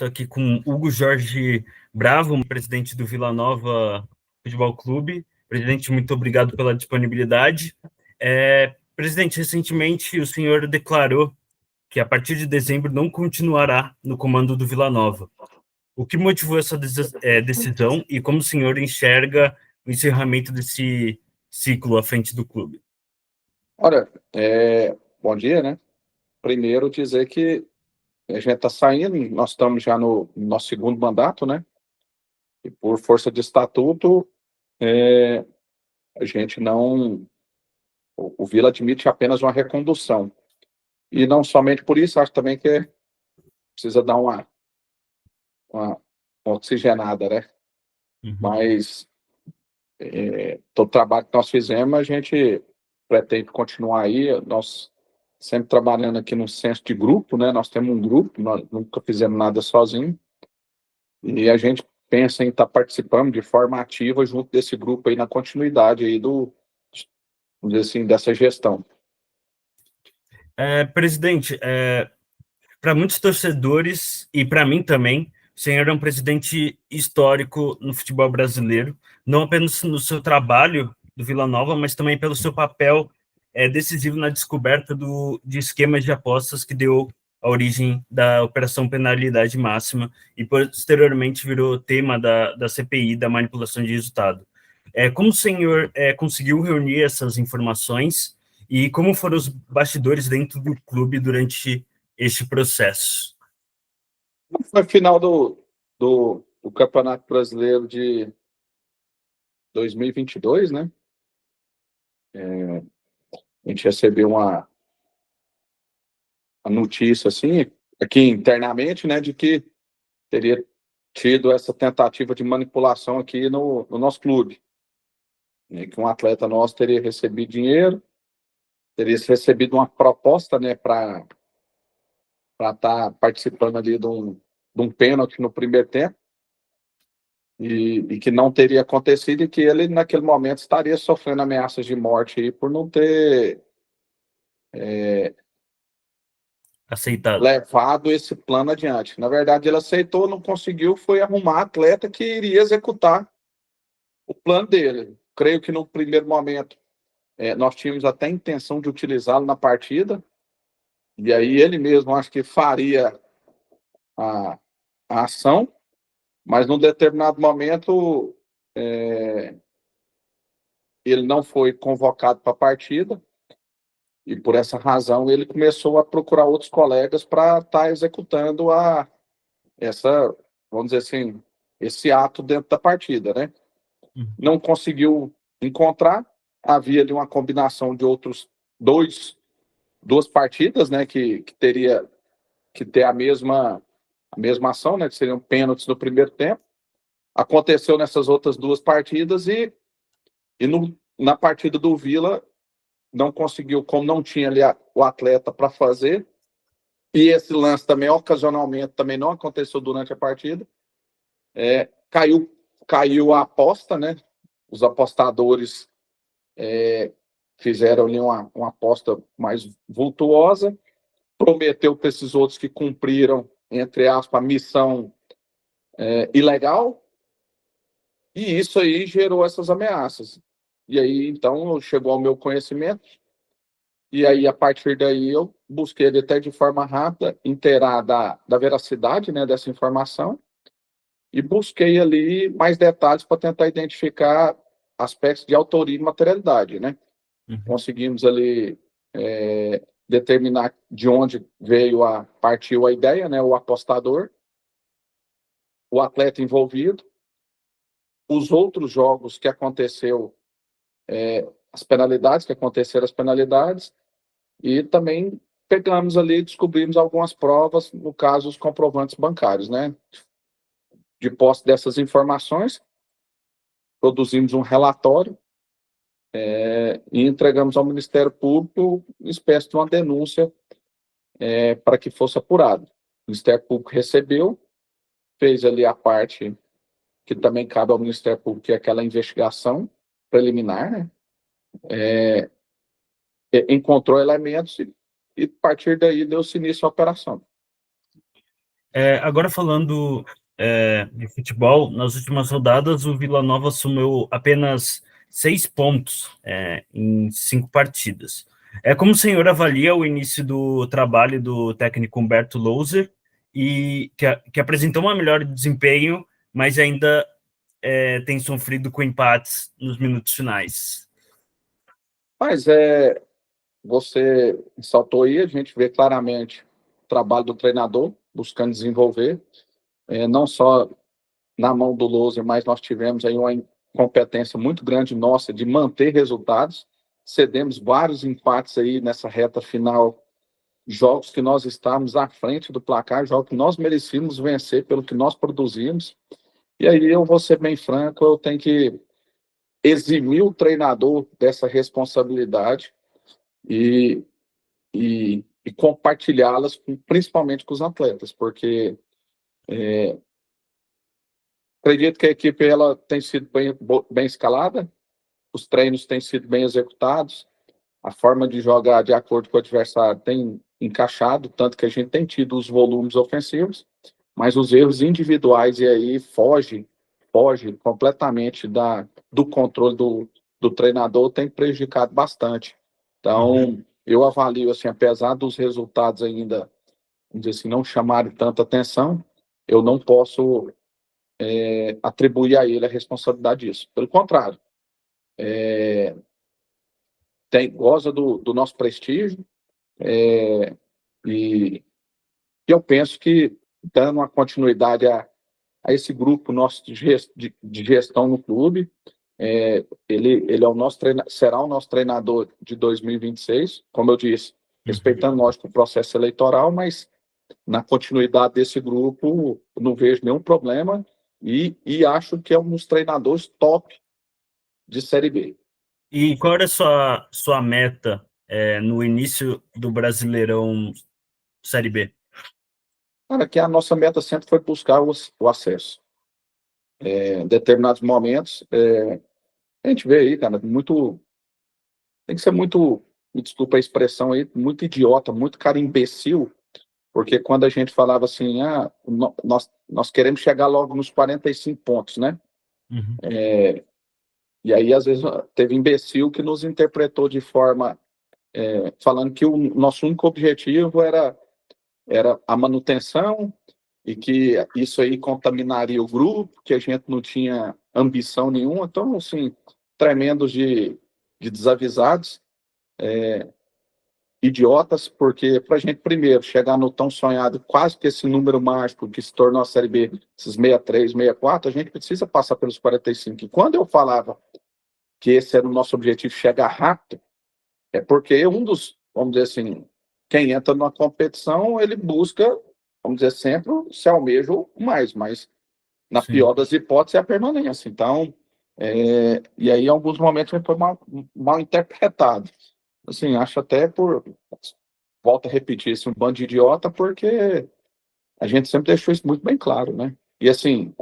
Estou aqui com Hugo Jorge Bravo, presidente do Vila Nova Futebol Clube. Presidente, muito obrigado pela disponibilidade. Presidente, recentemente o senhor declarou que a partir de dezembro não continuará no comando do Vila Nova. O que motivou essa decisão e como o senhor enxerga o encerramento desse ciclo à frente do clube? Olha, bom dia, né? Primeiro dizer que a gente está saindo, nós estamos já no nosso segundo mandato, né? E por força de estatuto, a gente não... O Vila admite apenas uma recondução. E não somente por isso, acho também que precisa dar uma oxigenada, né? Uhum. Mas todo o trabalho que nós fizemos, a gente pretende continuar aí. Nós sempre trabalhando aqui no senso de grupo, né? Nós temos um grupo, nós nunca fizemos nada sozinho. E a gente pensa em estar participando de forma ativa junto desse grupo aí na continuidade aí vamos dizer assim, dessa gestão. Presidente, para muitos torcedores e para mim também, o senhor é um presidente histórico no futebol brasileiro, não apenas no seu trabalho do Vila Nova, mas também pelo seu papel decisivo na descoberta de esquemas de apostas que deu a origem da Operação Penalidade Máxima e posteriormente virou tema da CPI, da manipulação de resultado. Como o senhor conseguiu reunir essas informações e como foram os bastidores dentro do clube durante este processo? Foi final do Campeonato Brasileiro de 2022, né? A gente recebeu uma notícia, assim, aqui internamente, né, de que teria tido essa tentativa de manipulação aqui no nosso clube. Né, que um atleta nosso teria recebido dinheiro, teria recebido uma proposta, né, para estar participando ali de um pênalti no primeiro tempo, e que não teria acontecido, e que ele, naquele momento, estaria sofrendo ameaças de morte aí por não ter Aceitado. levado esse plano adiante. Na verdade, ele aceitou, não conseguiu, foi arrumar atleta que iria executar o plano dele. Creio que no primeiro momento nós tínhamos até a intenção de utilizá-lo na partida, e aí ele mesmo acho que faria a ação, mas num determinado momento ele não foi convocado para a partida, e por essa razão ele começou a procurar outros colegas para estar executando vamos dizer assim, esse ato dentro da partida, né? Não conseguiu encontrar, havia ali uma combinação de outros duas partidas, né, que teria que ter a mesma ação, né, que seriam pênaltis no primeiro tempo. Aconteceu nessas outras duas partidas e na partida do Vila não conseguiu, como não tinha ali o atleta para fazer, e esse lance também, ocasionalmente, também não aconteceu durante a partida, caiu a aposta, né? Os apostadores fizeram ali uma aposta mais vultuosa, prometeu para esses outros que cumpriram, entre aspas, a missão ilegal, e isso aí gerou essas ameaças. E aí, então, chegou ao meu conhecimento, e aí, a partir daí, eu busquei ele até de forma rápida, inteirar da veracidade, né, dessa informação, e busquei ali mais detalhes para tentar identificar aspectos de autoria e materialidade, né? Conseguimos ali determinar de onde partiu a ideia, né? O apostador, o atleta envolvido, os outros jogos que aconteceu, as penalidades, e também pegamos ali, descobrimos algumas provas, no caso, os comprovantes bancários, né? De posse dessas informações, produzimos um relatório e entregamos ao Ministério Público uma espécie de uma denúncia para que fosse apurado. O Ministério Público recebeu, fez ali a parte que também cabe ao Ministério Público, que é aquela investigação preliminar, né? Encontrou elementos e a partir daí deu-se início à operação. Agora falando de futebol, nas últimas rodadas o Vila Nova somou apenas 6 pontos em 5 partidas. Como o senhor avalia o início do trabalho do técnico Humberto Louser, e que apresentou um melhor desempenho, mas ainda tem sofrido com empates nos minutos finais? Mas você saltou aí, a gente vê claramente o trabalho do treinador buscando desenvolver, não só na mão do Loser, mas nós tivemos aí uma competência muito grande nossa de manter resultados. Cedemos vários empates aí nessa reta final, jogos que nós estávamos à frente do placar, jogos que nós merecíamos vencer pelo que nós produzimos. E aí eu vou ser bem franco, eu tenho que eximir o treinador dessa responsabilidade e, e compartilhá-las principalmente com os atletas, porque acredito que a equipe ela tem sido bem escalada, os treinos têm sido bem executados, a forma de jogar de acordo com o adversário tem encaixado, tanto que a gente tem tido os volumes ofensivos, mas os erros individuais e aí foge completamente do controle do treinador, tem prejudicado bastante. Então, eu avalio, assim, apesar dos resultados ainda, vamos dizer assim, não chamarem tanta atenção, eu não posso atribuir a ele a responsabilidade disso. Pelo contrário, goza do nosso prestígio, e eu penso que, dando uma continuidade a esse grupo nosso de gestão no clube, ele é o nosso será o nosso treinador de 2026, como eu disse, respeitando, lógico, o processo eleitoral, mas na continuidade desse grupo, não vejo nenhum problema e acho que é um dos treinadores top de Série B. E qual era a sua meta no início do Brasileirão Série B? Cara, que a nossa meta sempre foi buscar o acesso. Em determinados momentos, a gente vê aí, cara, tem que ser muito, me desculpa a expressão aí, muito idiota, muito cara imbecil, porque quando a gente falava assim, nós queremos chegar logo nos 45 pontos, né? Uhum. E aí, às vezes, teve imbecil que nos interpretou de forma, falando que o nosso único objetivo era a manutenção e que isso aí contaminaria o grupo, que a gente não tinha ambição nenhuma. Então, assim, tremendos de desavisados, idiotas, porque para a gente, primeiro, chegar no tão sonhado, quase que esse número mágico que se tornou a Série B, esses 63, 64, a gente precisa passar pelos 45. E quando eu falava que esse era o nosso objetivo, chegar rápido, é porque vamos dizer assim, quem entra numa competição, ele busca, vamos dizer, sempre se almeja o mais, mas na Sim. pior das hipóteses é a permanência. Então, e aí em alguns momentos foi mal interpretado. Assim, acho até volto a repetir, um bando de idiota, porque a gente sempre deixou isso muito bem claro, né? E assim,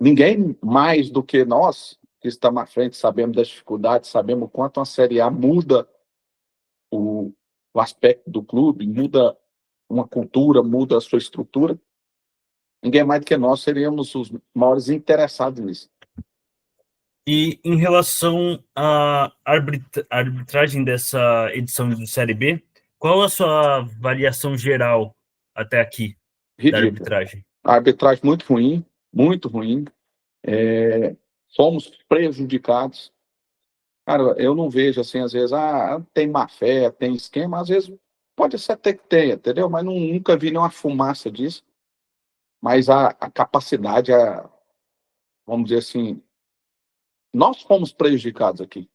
ninguém mais do que nós, que estamos à frente, sabemos das dificuldades, sabemos o quanto uma Série A muda o, o aspecto do clube, muda uma cultura, muda a sua estrutura. Ninguém mais do que nós seríamos os maiores interessados nisso. E em relação à arbitragem dessa edição de Série B, qual a sua avaliação geral até aqui da Ridículo. arbitragem? A arbitragem muito ruim, muito ruim. Fomos prejudicados. Cara, eu não vejo assim, às vezes, tem má fé, tem esquema, às vezes pode ser até que tenha, entendeu? Mas nunca vi nenhuma fumaça disso. Mas a capacidade, vamos dizer assim, nós fomos prejudicados aqui.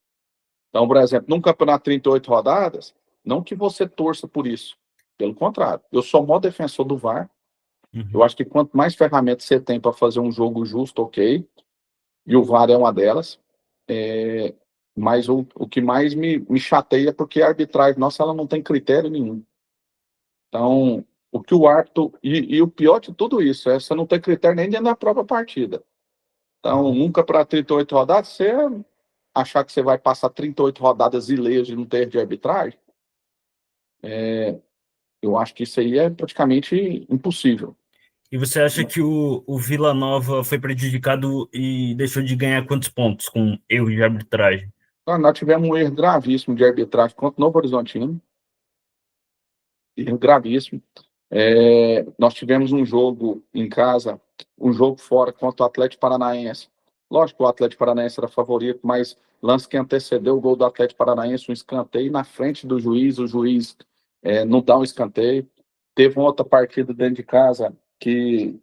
Então, por exemplo, num campeonato de 38 rodadas, não que você torça por isso. Pelo contrário, eu sou o maior defensor do VAR. Eu acho que quanto mais ferramentas você tem para fazer um jogo justo, ok. E o VAR é uma delas. Mas o que mais me chateia é porque a arbitragem nossa ela não tem critério nenhum. Então, o que o árbitro. E o pior de tudo isso é você não ter critério nem dentro da própria partida. Então, nunca para 38 rodadas, você achar que você vai passar 38 rodadas ilesas e não ter de arbitragem, Eu acho que isso aí é praticamente impossível. E você acha que o Vila Nova foi prejudicado e deixou de ganhar quantos pontos com erro de arbitragem? Então, nós tivemos um erro gravíssimo de arbitragem contra o Novo Horizontino, erro gravíssimo. Nós tivemos um jogo em casa, um jogo fora contra o Atlético Paranaense. Lógico que o Atlético Paranaense era favorito, mas lance que antecedeu o gol do Atlético Paranaense, um escanteio na frente do juiz, o juiz não dá um escanteio. Teve uma outra partida dentro de casa que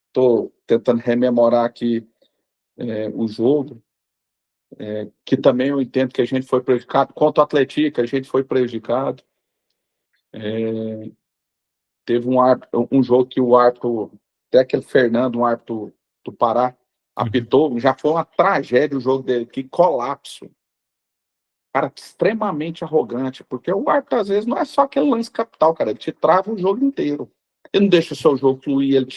estou tentando rememorar aqui o jogo, que também eu entendo que a gente foi prejudicado. Contra o Atlético, a gente foi prejudicado. Teve um jogo que o árbitro, até aquele Fernando, um árbitro do Pará, apitou, já foi uma tragédia o jogo dele, que colapso. Cara, extremamente arrogante, porque o árbitro, às vezes, não é só aquele lance capital, cara, ele te trava o jogo inteiro. Ele não deixa o seu jogo fluir,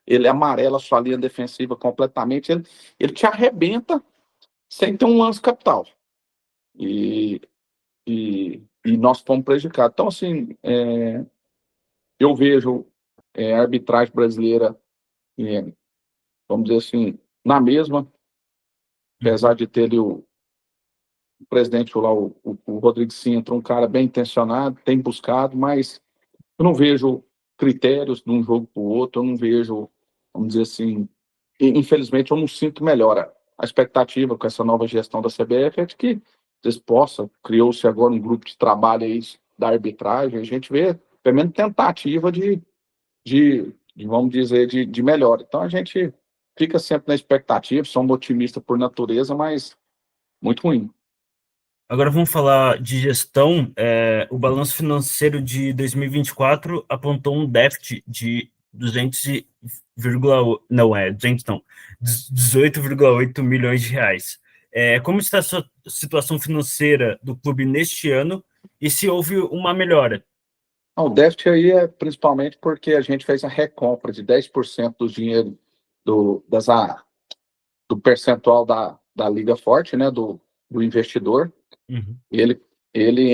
ele amarela a sua linha defensiva completamente, ele te arrebenta sem ter um lance capital. E, e nós fomos prejudicados. Então, assim, eu vejo a arbitragem brasileira, vamos dizer assim, na mesma, apesar de ter ali o presidente lá, o Rodrigo Sintra, um cara bem intencionado, tem buscado, mas eu não vejo critérios de um jogo para o outro, eu não vejo, vamos dizer assim, infelizmente eu não sinto melhora. A expectativa com essa nova gestão da CBF é de que vocês possam, criou-se agora um grupo de trabalho aí da arbitragem, a gente vê, pelo menos, tentativa vamos dizer, de melhora. Então a gente fica sempre na expectativa, somos otimistas por natureza, mas muito ruim. Agora vamos falar de gestão. O balanço financeiro de 2024 apontou um déficit de 18,8 milhões de reais. Como está a sua situação financeira do clube neste ano e se houve uma melhora? O déficit aí é principalmente porque a gente fez a recompra de 10% do dinheiro do, das, do percentual da Liga Forte, né, do investidor. Uhum. Ele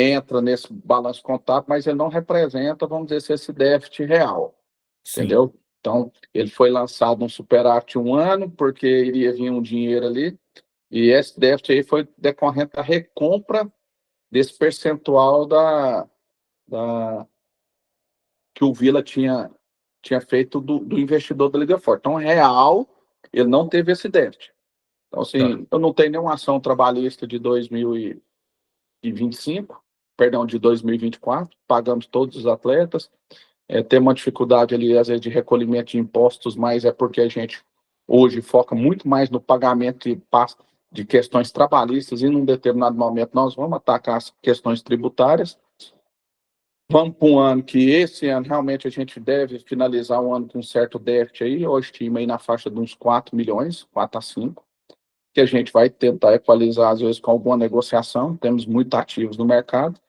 entra nesse balanço contábil, mas ele não representa, vamos dizer, esse déficit real, Sim. Entendeu? Então, ele foi lançado um superávit um ano, porque iria vir um dinheiro ali, e esse déficit aí foi decorrente da recompra desse percentual da que o Vila tinha feito do investidor da Liga Forte. Então, real, ele não teve esse déficit. Então, assim, Tá. eu não tenho nenhuma ação trabalhista de 2025, perdão, de 2024, pagamos todos os atletas, tem uma dificuldade ali, às vezes, de recolhimento de impostos, mas é porque a gente hoje foca muito mais no pagamento de questões trabalhistas e num determinado momento nós vamos atacar as questões tributárias. Vamos para um ano que esse ano realmente a gente deve finalizar um ano com um certo déficit aí, eu estimo aí na faixa de uns 4 milhões, 4 a 5, que a gente vai tentar equalizar às vezes com alguma negociação, temos muito ativos no mercado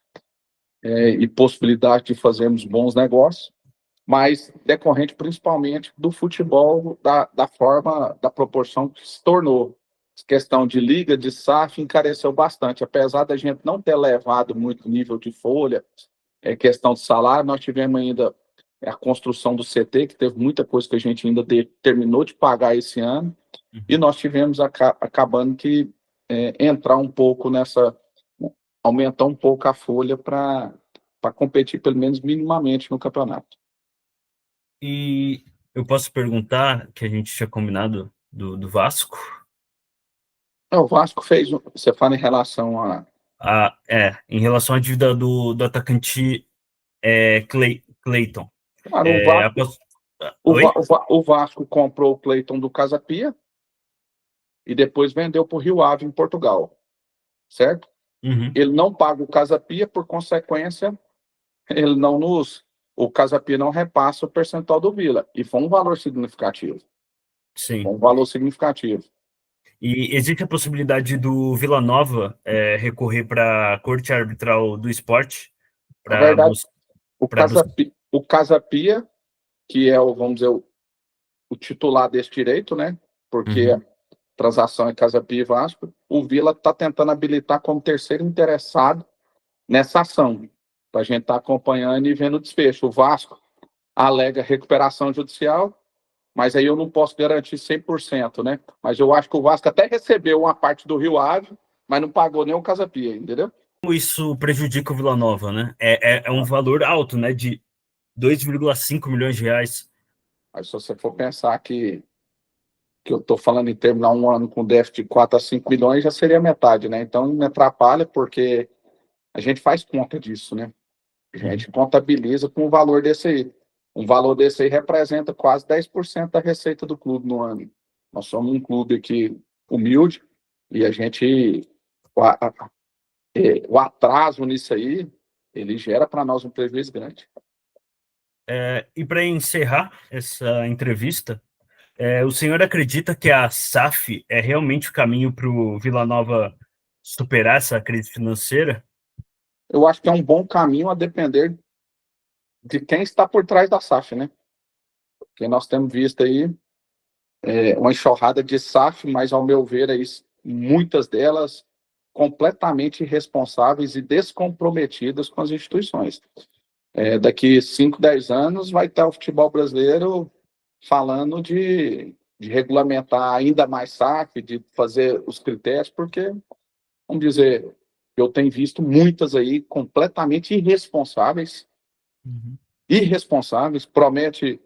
e possibilidade de fazermos bons negócios, mas decorrente principalmente do futebol, da forma, da proporção que se tornou. Questão de liga, de SAF, encareceu bastante, apesar da gente não ter levado muito nível de folha, questão de salário, nós tivemos ainda a construção do CT, que teve muita coisa que a gente ainda terminou de pagar esse ano, e nós tivemos acabando que entrar um pouco aumentar um pouco a folha para competir pelo menos minimamente no campeonato. E eu posso perguntar, que a gente tinha combinado do Vasco? O Vasco fez, você fala em relação Em relação à dívida do atacante Cleiton. Claro, Oi? o Vasco comprou o Cleiton do Casa Pia e depois vendeu para o Rio Ave, em Portugal, certo? Uhum. Ele não paga o Casa Pia, por consequência, ele não o Casa Pia não repassa o percentual do Vila, e foi um valor significativo. Sim. Foi um valor significativo. E existe a possibilidade do Vila Nova recorrer para a Corte Arbitral do Esporte? Na verdade, o Casa Pia, que é vamos dizer, o titular desse direito, né? Porque a transação é Casa Pia e Vasco, o Vila está tentando habilitar como terceiro interessado nessa ação. para a gente estar acompanhando e vendo o desfecho. O Vasco alega recuperação judicial, mas aí eu não posso garantir 100%, né? Mas eu acho que o Vasco até recebeu uma parte do Rio Ave, mas não pagou nem o Casa Pia, entendeu? Como isso prejudica o Vila Nova, né? É um valor alto, né? De 2,5 milhões de reais. Mas se você for pensar que eu estou falando em terminar um ano com déficit de 4 a 5 milhões, já seria metade, né? Então me atrapalha porque a gente faz conta disso, né? A gente contabiliza com o valor desse aí. Um valor desse aí representa quase 10% da receita do clube no ano. Nós somos um clube aqui humilde e a gente, o atraso nisso aí, ele gera para nós um prejuízo grande. E para encerrar essa entrevista, o senhor acredita que a SAF é realmente o caminho para o Vila Nova superar essa crise financeira? Eu acho que é um bom caminho a depender de quem está por trás da SAF, né? Porque nós temos visto aí uma enxurrada de SAF, mas, ao meu ver, aí, muitas delas completamente irresponsáveis e descomprometidas com as instituições. Daqui 5, 10 anos vai estar o futebol brasileiro falando de regulamentar ainda mais SAF, de fazer os critérios, porque, vamos dizer, eu tenho visto muitas aí completamente irresponsáveis, promete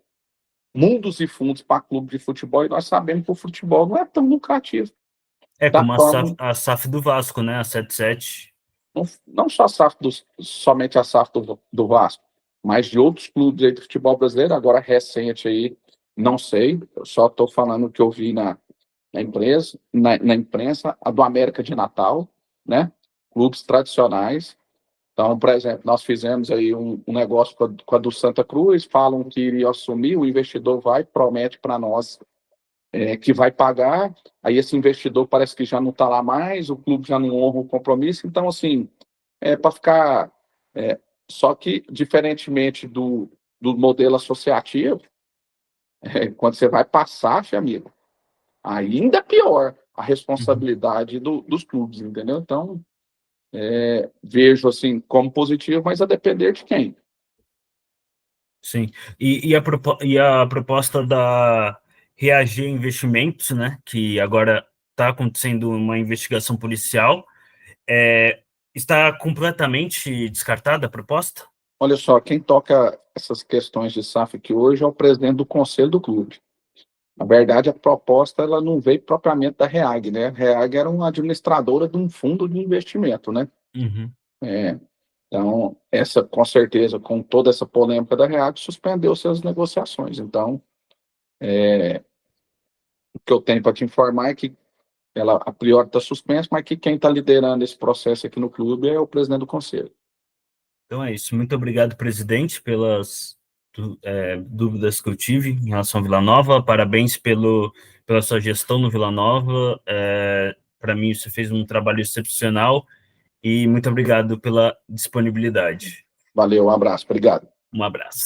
mundos e fundos para clube de futebol, e nós sabemos que o futebol não é tão lucrativo. Da Como forma, a SAF do Vasco, né? A 77. não só somente a SAF do Vasco, mas de outros clubes aí do futebol brasileiro, agora recente aí, não sei, eu só estou falando o que eu vi na imprensa, a do América de Natal, né? Clubes tradicionais. Então, por exemplo, nós fizemos aí um negócio com a do Santa Cruz, falam que iria assumir, o investidor vai, promete para nós que vai pagar, aí esse investidor parece que já não está lá mais, o clube já não honra o compromisso, então, assim, para ficar... só que, diferentemente do modelo associativo, quando você vai passar, amigo, ainda é pior a responsabilidade dos clubes, entendeu? Então, vejo assim como positivo, mas a depender de quem. Sim. E a proposta da Reagir Investimentos, né? Que agora está acontecendo uma investigação policial, está completamente descartada a proposta? Olha só, quem toca essas questões de SAF aqui hoje é o presidente do conselho do clube. Na verdade, a proposta ela não veio propriamente da REAG, né? A REAG era uma administradora de um fundo de investimento, né? Uhum. Então, essa, com certeza, com toda essa polêmica da REAG, suspendeu suas negociações. Então, o que eu tenho para te informar é que ela, a priori, está suspensa, mas que quem está liderando esse processo aqui no clube é o presidente do conselho. Então é isso. Muito obrigado, presidente, pelas dúvidas que eu tive em relação ao Vila Nova. Parabéns pela sua gestão no Vila Nova. Para mim, você fez um trabalho excepcional e muito obrigado pela disponibilidade. Valeu, um abraço, obrigado. Um abraço.